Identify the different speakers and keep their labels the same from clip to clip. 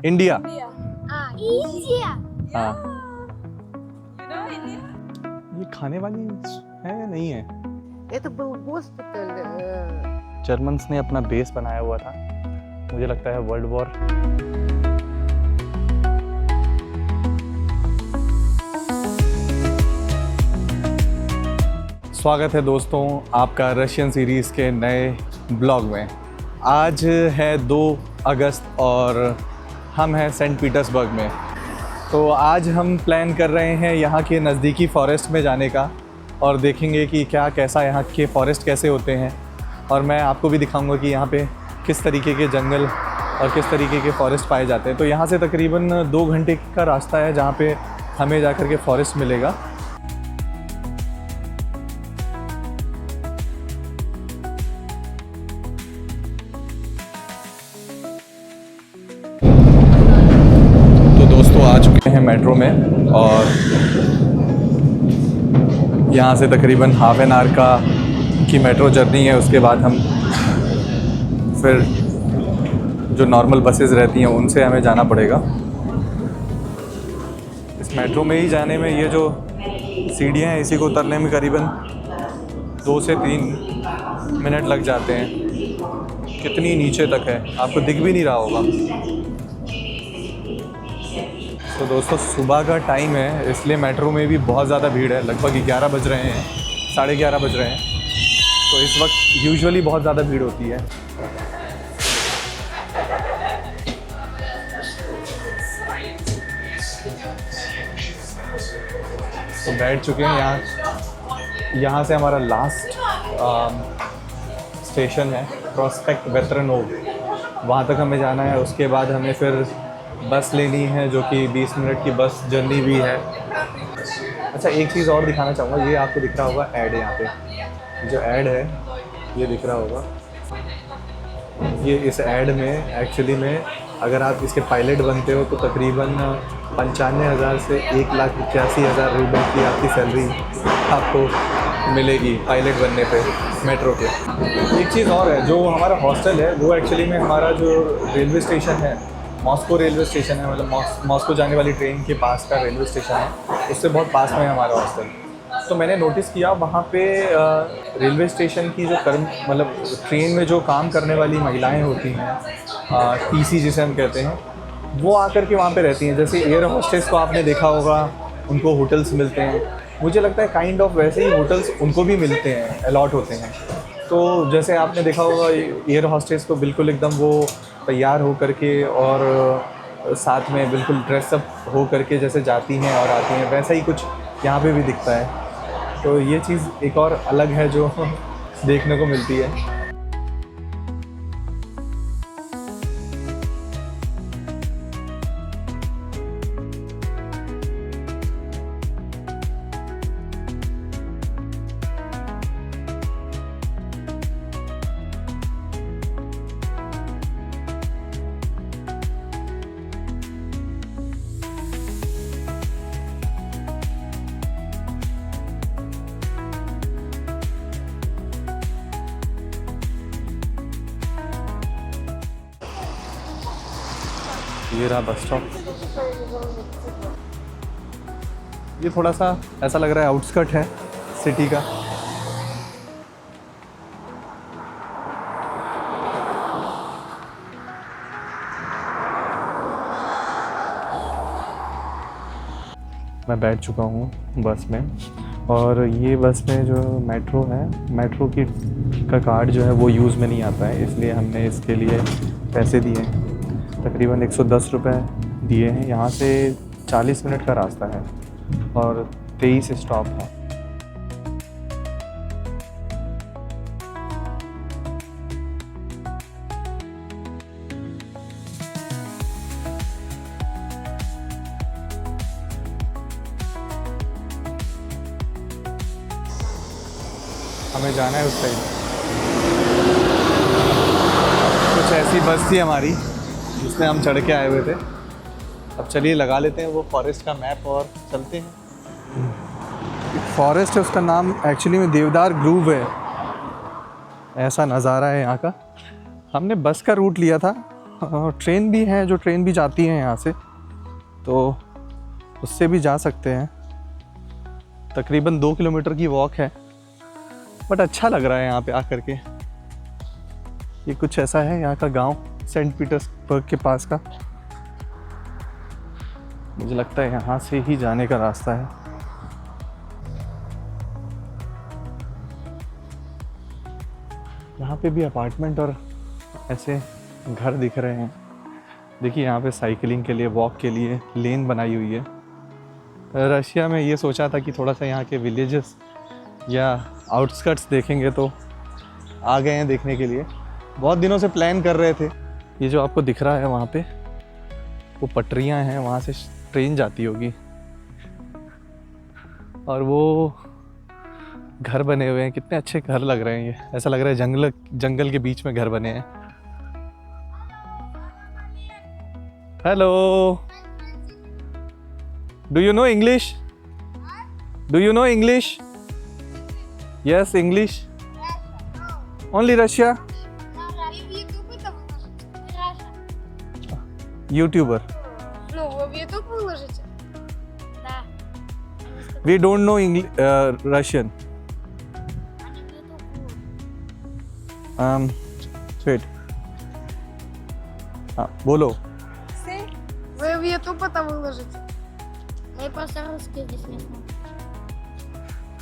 Speaker 1: India.
Speaker 2: India.
Speaker 1: हाँ,
Speaker 2: You know India?
Speaker 1: ये खाने वाली है या नहीं है?
Speaker 3: Это был госпиталь.
Speaker 1: जर्मन्स ने अपना बेस बनाया हुआ था, मुझे लगता है वर्ल्ड वॉर। स्वागत है दोस्तों आपका रशियन सीरीज़ के नए ब्लॉग में। आज है 2 अगस्त और हम हैं सेंट पीटर्सबर्ग में। तो आज हम प्लान कर रहे हैं यहाँ के नज़दीकी फॉरेस्ट में जाने का और देखेंगे कि क्या कैसा यहाँ के फॉरेस्ट कैसे होते हैं, और मैं आपको भी दिखाऊंगा कि यहाँ पे किस तरीके के जंगल और किस तरीके के फॉरेस्ट पाए जाते हैं। तो यहाँ से तकरीबन 2 घंटे का रास्ता है जहाँ पे हमें जाकर के फॉरेस्ट मिलेगा। तो दोस्तों आ चुके हैं मेट्रो में और यहाँ से तकरीबन हाफ एन आवर की मेट्रो जर्नी है। उसके बाद हम फिर जो नॉर्मल बसेस रहती हैं उनसे हमें जाना पड़ेगा। इस मेट्रो में ही जाने में ये जो सीढ़ियाँ हैं इसी को उतरने में करीबन 2 से 3 मिनट लग जाते हैं। कितनी नीचे तक है आपको दिख भी नहीं रहा होगा। तो दोस्तों सुबह का टाइम है इसलिए मेट्रो में भी बहुत ज़्यादा भीड़ है। लगभग 11 बज रहे हैं, 11:30 बज रहे हैं। तो इस वक्त यूजुअली बहुत ज़्यादा भीड़ होती है। तो बैठ चुके हैं यहाँ से हमारा लास्ट स्टेशन है प्रोस्पेक्ट वेतरनोव, वहाँ तक हमें जाना है। उसके बाद हमें फिर बस लेनी है जो कि 20 मिनट की बस जर्नी भी है। अच्छा एक चीज़ और दिखाना चाहूँगा, ये आपको दिख रहा होगा ऐड, यहाँ पे जो ऐड है ये दिख रहा होगा। ये इस ऐड में एक्चुअली में अगर आप इसके पायलट बनते हो तो तकरीबन 95,000 से 1,81,000 रुपये की आपकी सैलरी आपको मिलेगी पायलट बनने पे मेट्रो के। एक चीज़ और है, जो हमारा हॉस्टल है वो एक्चुअली में हमारा जो रेलवे स्टेशन है, मॉस्को रेलवे स्टेशन है, मतलब मॉस्को जाने वाली ट्रेन के पास का रेलवे स्टेशन है, उससे बहुत पास में है हमारा हॉस्टल। तो मैंने नोटिस किया वहाँ पे रेलवे स्टेशन की जो मतलब ट्रेन में जो काम करने वाली महिलाएं होती हैं, टीसी जिसे हम कहते हैं, वो आकर के वहाँ पे रहती हैं। जैसे एयर होस्टेस को आपने देखा होगा, उनको होटल्स मिलते हैं, मुझे लगता है काइंड ऑफ वैसे ही होटल्स उनको भी मिलते हैं, अलॉट होते हैं। तो जैसे आपने देखा होगा एयर होस्टेस को बिल्कुल एकदम वो तैयार हो करके और साथ में बिल्कुल ड्रेसअप हो करके जैसे जाती हैं और आती हैं, वैसा ही कुछ यहाँ पे भी दिखता है। तो ये चीज़ एक और अलग है जो देखने को मिलती है। ये रहा बस स्टॉप। ये थोड़ा सा ऐसा लग रहा है आउटस्कर्ट है सिटी का। मैं बैठ चुका हूँ बस में, और ये बस में जो मेट्रो है, मेट्रो की का कार्ड जो है वो यूज़ में नहीं आता है, इसलिए हमने इसके लिए पैसे दिए हैं। तकरीबन 110 रुपये दिए हैं। यहाँ से 40 मिनट का रास्ता है और 23 स्टॉप है। हमें जाना है उस साइड। कुछ ऐसी बस थी हमारी जिसमें हम चढ़ के आए हुए थे। अब चलिए लगा लेते हैं वो फॉरेस्ट का मैप और चलते हैं। फॉरेस्ट है, उसका नाम एक्चुअली में देवदार ग्रूव है। ऐसा नज़ारा है यहाँ का। हमने बस का रूट लिया था ट्रेन भी है, जो ट्रेन भी जाती है यहाँ से, तो उससे भी जा सकते हैं। तकरीबन 2 किलोमीटर की वॉक है, बट अच्छा लग रहा है यहाँ पे आकर के। ये कुछ ऐसा है यहाँ का गांव, सेंट पीटर्सबर्ग के पास का। मुझे लगता है यहाँ से ही जाने का रास्ता है। यहाँ पे भी अपार्टमेंट और ऐसे घर दिख रहे हैं। देखिए यहाँ पे साइकिलिंग के लिए, वॉक के लिए लेन बनाई हुई है। रशिया में ये सोचा था कि थोड़ा सा यहाँ के विलेजेस या आउटस्कर्ट्स देखेंगे, तो आ गए हैं देखने के लिए। बहुत दिनों से प्लान कर रहे थे। ये जो आपको दिख रहा है वहाँ पे, वो पटरियाँ हैं, वहाँ से ट्रेन जाती होगी। और वो घर बने हुए हैं, कितने अच्छे घर लग रहे हैं। ये ऐसा लग रहा है जंगल के बीच में घर बने हैं। Hello, do you know English? Do you know English? Yes, English. Only Russia? YouTuber.
Speaker 2: Ну, вы в YouTube выложите? Да.
Speaker 1: We don't know Russian.
Speaker 2: Они в YouTube.
Speaker 1: Wait, हाँ बोलो।
Speaker 2: Вы в YouTube это выложите? Мы просто русские здесь не смотрим.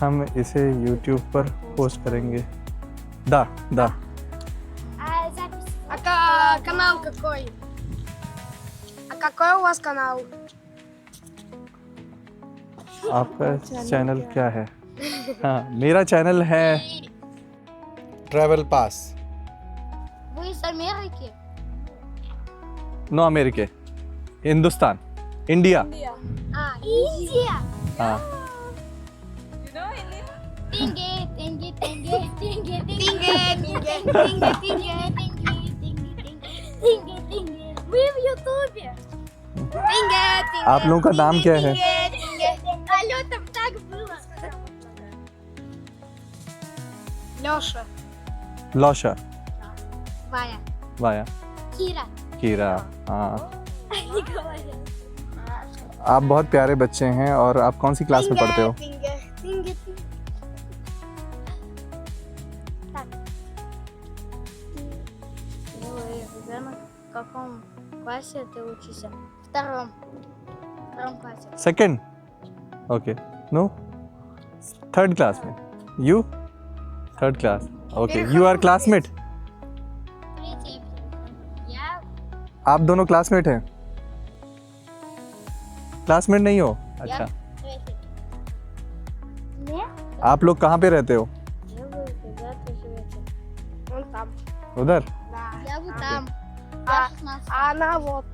Speaker 1: हम इसे YouTube पर पोस्ट करेंगे। Да, да।
Speaker 2: А запись? Канал какой? А какой у вас канал?
Speaker 1: आपका चैनल क्या है? हाँ, मेरा चैनल है ट्रैवल पास।
Speaker 2: Вы из Америки?
Speaker 1: नो अमेरिके, हिंदुस्तान, इंडिया।
Speaker 2: Индия?
Speaker 1: हाँ,
Speaker 2: Тенге, тенге, тенге, тенге, тенге, тенге, тенге, тенге, тенге, тенге. Вы в Ютубе? Тенге, тенге.
Speaker 1: आप लोगों का नाम क्या है?
Speaker 2: Алло, там так было. Лёша.
Speaker 1: लौशा,
Speaker 2: Ваня.
Speaker 1: वाया,
Speaker 2: Кира.
Speaker 1: कीरा। हाँ,
Speaker 2: Николай.
Speaker 1: आप बहुत प्यारे बच्चे हैं। और आप कौन सी क्लास में पढ़ते हो?
Speaker 2: Тенге, тенге, тенге. Так. Ну и, наверное, в каком классе ты учишься? Втором классе.
Speaker 1: Second? Okay, no, third class में। You? Third class. Okay, you are classmate?
Speaker 2: Третий. Я
Speaker 1: आप दोनों क्लासमेट हैं? क्लासमेट नहीं हो? अच्छा।
Speaker 2: третий. Нет?
Speaker 1: आप लोग कहाँ पे रहते हो?
Speaker 2: Я был, когда ты живете. Он там.
Speaker 1: उधर?
Speaker 2: Да. Я вот там. Я 16. А она вот.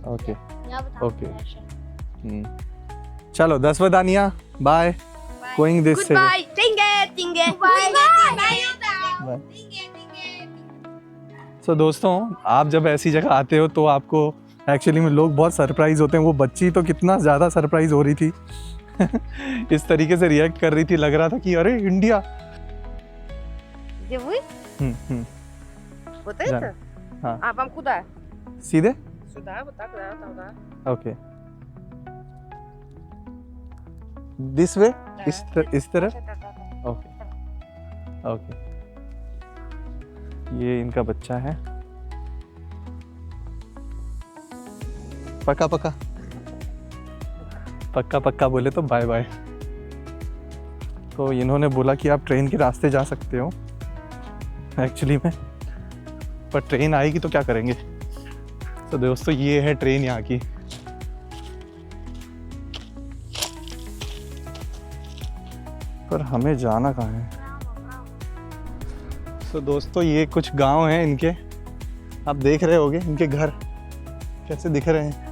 Speaker 1: ओके,
Speaker 2: Я вот там.
Speaker 1: Окей.
Speaker 2: дальше.
Speaker 1: चलो, 10 वदानिया, बाय। गोइंग दिस से।
Speaker 2: Goodbye. Tinge, tinge. Goodbye.
Speaker 1: सो दोस्तों, आप जब ऐसी जगह आते हो तो आपको एक्चुअली में लोग बहुत सरप्राइज होते हैं। वो बच्ची तो कितना ज़्यादा सरप्राइज हो रही थी इस तरीके से रिएक्ट कर रही थी, लग रहा था कि अरे इंडिया।
Speaker 3: Где вы? Вот это?
Speaker 1: हाँ।
Speaker 3: А вам куда?
Speaker 1: सीधे?
Speaker 3: Сюда, вот так, да, туда.
Speaker 1: Okay, this way? इस तरफ?
Speaker 3: Да-да-да.
Speaker 1: Okay, okay. ये इनका बच्चा है। पक्का पक्का पक्का पक्का बोले तो बाय बाय। तो इन्होंने बोला कि आप ट्रेन के रास्ते जा सकते हो एक्चुअली में, पर ट्रेन आएगी तो क्या करेंगे। तो दोस्तों, ये है ट्रेन यहाँ की। पर हमें जाना कहाँ है? तो दोस्तों, ये कुछ गांव हैं इनके, आप देख रहे होगे इनके घर कैसे दिख रहे हैं।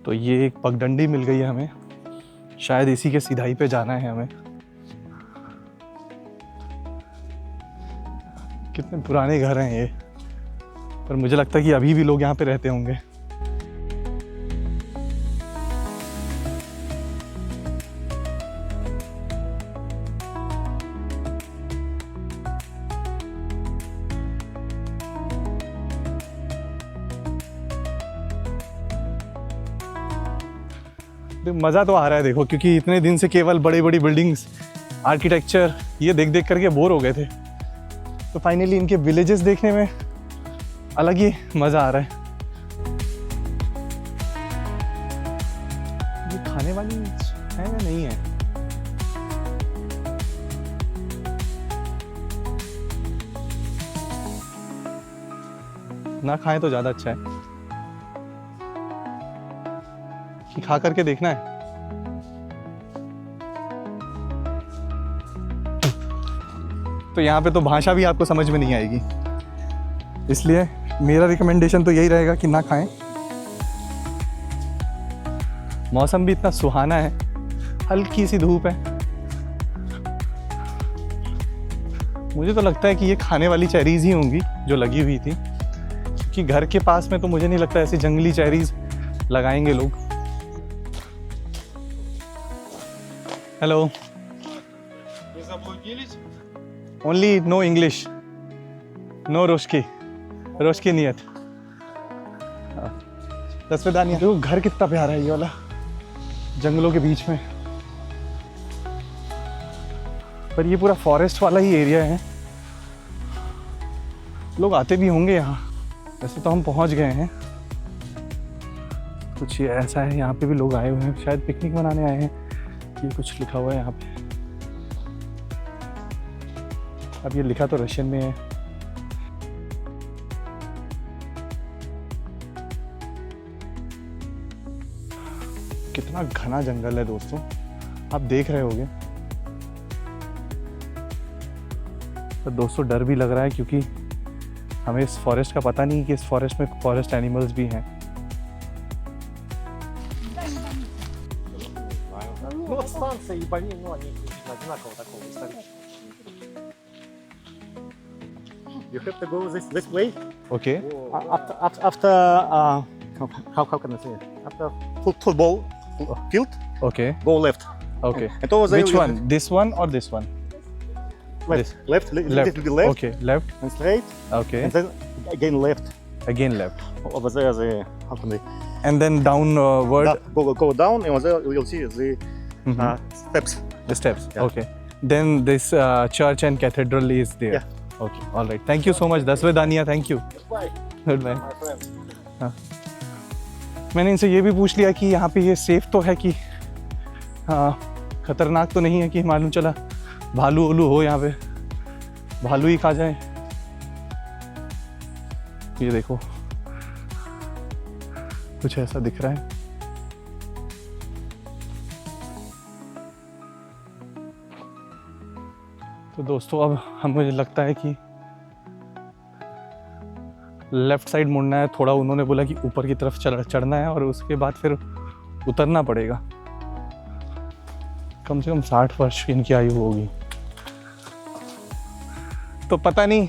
Speaker 1: तो ये एक पगडंडी मिल गई है हमें, शायद इसी के सीधाई पे जाना है हमें। कितने पुराने घर हैं ये, पर मुझे लगता है कि अभी भी लोग यहाँ पे रहते होंगे। मज़ा तो आ रहा है देखो, क्योंकि इतने दिन से केवल बड़ी बड़ी बिल्डिंग्स, आर्किटेक्चर ये देख देख करके बोर हो गए थे। तो फाइनली इनके विलेजेस देखने में अलग ही मज़ा आ रहा है। ये खाने वाली है या नहीं है? ना खाएं तो ज़्यादा अच्छा है कि खा करके देखना है। तो यहाँ पे तो भाषा भी आपको समझ में नहीं आएगी, इसलिए मेरा रिकमेंडेशन तो यही रहेगा कि ना खाएं। मौसम भी इतना सुहाना है, हल्की सी धूप है। मुझे तो लगता है कि ये खाने वाली चेरीज ही होंगी जो लगी हुई थी, क्योंकि घर के पास में तो मुझे नहीं लगता ऐसी जंगली चेरीज लगाएंगे लोग। Hello, only no English, no रोशकी, रोशकी नियत। दसवेदानिया। देखो घर कितना प्यारा है ये वाला, जंगलों के बीच में। पर ये पूरा फॉरेस्ट वाला ही एरिया है, लोग आते भी होंगे यहाँ। वैसे तो हम पहुँच गए हैं, कुछ ये ऐसा है, यहाँ पे भी लोग आए हुए हैं, शायद पिकनिक मनाने आए हैं। ये कुछ लिखा हुआ है यहाँ पे, अब ये लिखा तो रशियन में है। कितना घना जंगल है दोस्तों, आप देख रहे होंगे। तो दोस्तों डर भी लग रहा है, क्योंकि हमें इस फॉरेस्ट का पता नहीं कि इस फॉरेस्ट में फॉरेस्ट एनिमल्स भी हैं।
Speaker 4: You have to go this way.
Speaker 1: Okay
Speaker 4: After how can I say it? After football field,
Speaker 1: okay
Speaker 4: go left.
Speaker 1: Okay.
Speaker 4: And over there
Speaker 1: Which
Speaker 4: you
Speaker 1: one? This one or this one?
Speaker 4: left, left,
Speaker 1: Left.
Speaker 4: little bit left,
Speaker 1: Okay, left.
Speaker 4: and straight,
Speaker 1: Okay.
Speaker 4: and then again left.
Speaker 1: Again left.
Speaker 4: Over there the how can I?
Speaker 1: And then downward
Speaker 4: Go down, and over there you'll see the steps.
Speaker 1: the steps.
Speaker 4: Yeah.
Speaker 1: Okay. Then this church and cathedral is there.
Speaker 4: Yeah.
Speaker 1: Okay. All right. Thank you so much. दसवेदानिया, thank you. Goodbye.
Speaker 4: My friend.
Speaker 1: मैंने इनसे ये भी पूछ लिया कि यहाँ पे ये सेफ तो है, कि खतरनाक तो नहीं है कि मालूम चला भालू उलू हो यहाँ पे, भालू ही खा जाए। ये देखो कुछ ऐसा दिख रहा है। तो दोस्तों अब मुझे लगता है कि लेफ्ट साइड मुड़ना है। थोड़ा उन्होंने बोला कि ऊपर की तरफ चढ़ना है और उसके बाद फिर उतरना पड़ेगा। कम से कम 60 वर्ष की इनकी आयु होगी। तो पता नहीं,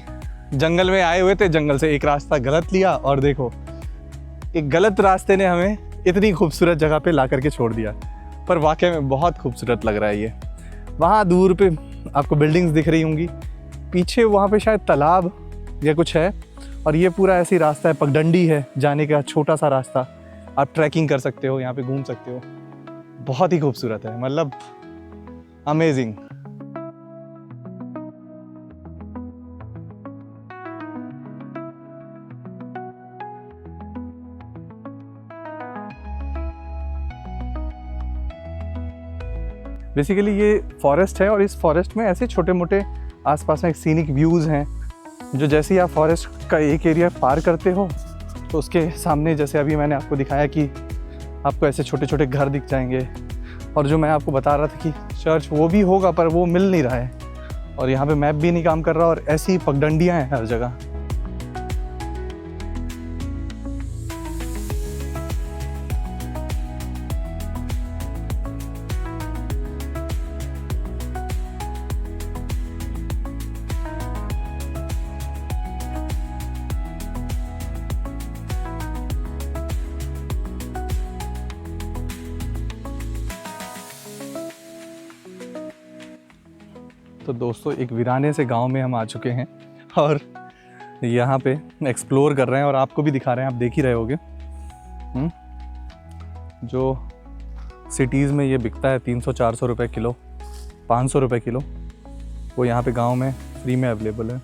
Speaker 1: जंगल में आए हुए थे, जंगल से एक रास्ता गलत लिया और देखो एक गलत रास्ते ने हमें इतनी खूबसूरत जगह पे ला करके छोड़ दिया। पर वाकई में बहुत खूबसूरत लग रहा है ये। वहाँ दूर पे आपको बिल्डिंग्स दिख रही होंगी, पीछे वहाँ पे शायद तालाब या कुछ है, और ये पूरा ऐसी रास्ता है, पगडंडी है जाने का, छोटा सा रास्ता। आप ट्रैकिंग कर सकते हो, यहाँ पे घूम सकते हो। बहुत ही खूबसूरत है, मतलब अमेजिंग। बेसिकली ये फॉरेस्ट है और इस फॉरेस्ट में ऐसे छोटे मोटे आसपास में सीनिक व्यूज़ हैं, जो जैसे ही आप फॉरेस्ट का एक एरिया पार करते हो तो उसके सामने, जैसे अभी मैंने आपको दिखाया कि आपको ऐसे छोटे छोटे घर दिख जाएंगे। और जो मैं आपको बता रहा था कि चर्च वो भी होगा, पर वो मिल नहीं रहा है, और यहाँ पे मैप भी नहीं काम कर रहा, और ऐसी पगडंडियाँ हैं हर जगह। तो दोस्तों एक वीराने से गांव में हम आ चुके हैं और यहाँ पे एक्सप्लोर कर रहे हैं और आपको भी दिखा रहे हैं, आप देख ही रहे होगे। जो सिटीज़ में ये बिकता है 300-400 रुपये किलो, 500 रुपये किलो, वो यहाँ पे गांव में फ्री में अवेलेबल है।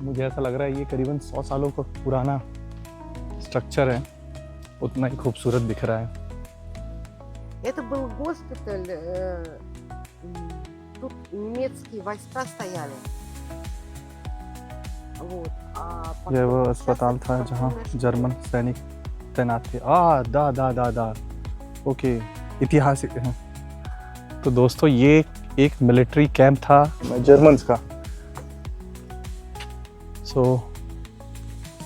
Speaker 1: मुझे ऐसा लग रहा है ये करीबन 100 सालों का पुराना स्ट्रक्चर है, उतना ही खूबसूरत दिख रहा है।
Speaker 3: Это был госпиталь, тут немецкие войска стояли. Вот. А потом
Speaker 1: यह वो
Speaker 3: сейчас
Speaker 1: अस्पताल
Speaker 3: это
Speaker 1: था जहाँ
Speaker 3: спортивная школа.
Speaker 1: जर्मन सैनिक तैनात थे। दा ओके, ऐतिहासिक है। तो दोस्तों ये एक मिलिट्री कैंप था जर्मन्स का। सो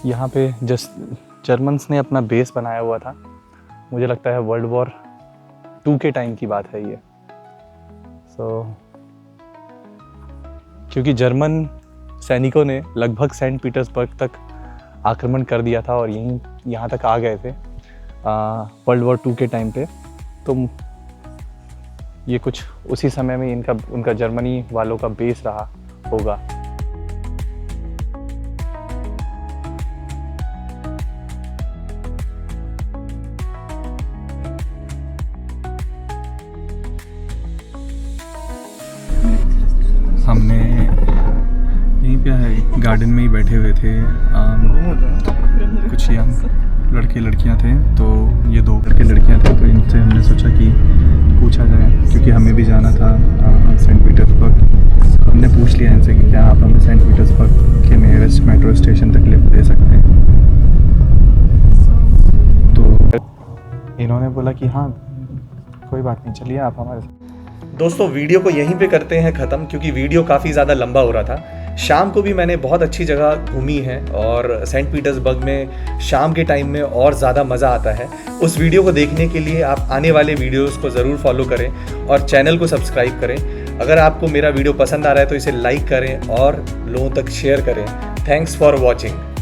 Speaker 1: यहाँ पे जर्मन्स ने अपना बेस बनाया हुआ था। मुझे लगता है वर्ल्ड वॉर 2 के टाइम की बात है ये। क्योंकि जर्मन सैनिकों ने लगभग सेंट पीटर्सबर्ग तक आक्रमण कर दिया था और यहाँ तक आ गए थे वर्ल्ड वॉर 2 के टाइम पे। तो ये कुछ उसी समय में उनका जर्मनी वालों का बेस रहा होगा। हमने यहीं पे है गार्डन में ही बैठे हुए थे, कुछ यंग लड़के लड़कियां थे, तो ये 2 लड़के लड़कियां थे, तो इनसे हमने सोचा कि पूछा जाए, क्योंकि हमें भी जाना था सेंट पीटर्सबर्ग। हमने पूछ लिया इनसे कि क्या आप हमें सेंट पीटर्सबर्ग के नियरेस्ट मेट्रो स्टेशन तक लिफ्ट दे सकते हैं। तो इन्होंने बोला कि हाँ कोई बात नहीं, चलिए आप हमारे साथ। दोस्तों वीडियो को यहीं पे करते हैं ख़त्म, क्योंकि वीडियो काफ़ी ज़्यादा लंबा हो रहा था। शाम को भी मैंने बहुत अच्छी जगह घूमी है और सेंट पीटर्सबर्ग में शाम के टाइम में और ज़्यादा मज़ा आता है। उस वीडियो को देखने के लिए आप आने वाले वीडियोस को ज़रूर फॉलो करें और चैनल को सब्सक्राइब करें। अगर आपको मेरा वीडियो पसंद आ रहा है तो इसे लाइक करें और लोगों तक शेयर करें। Thanks for watching.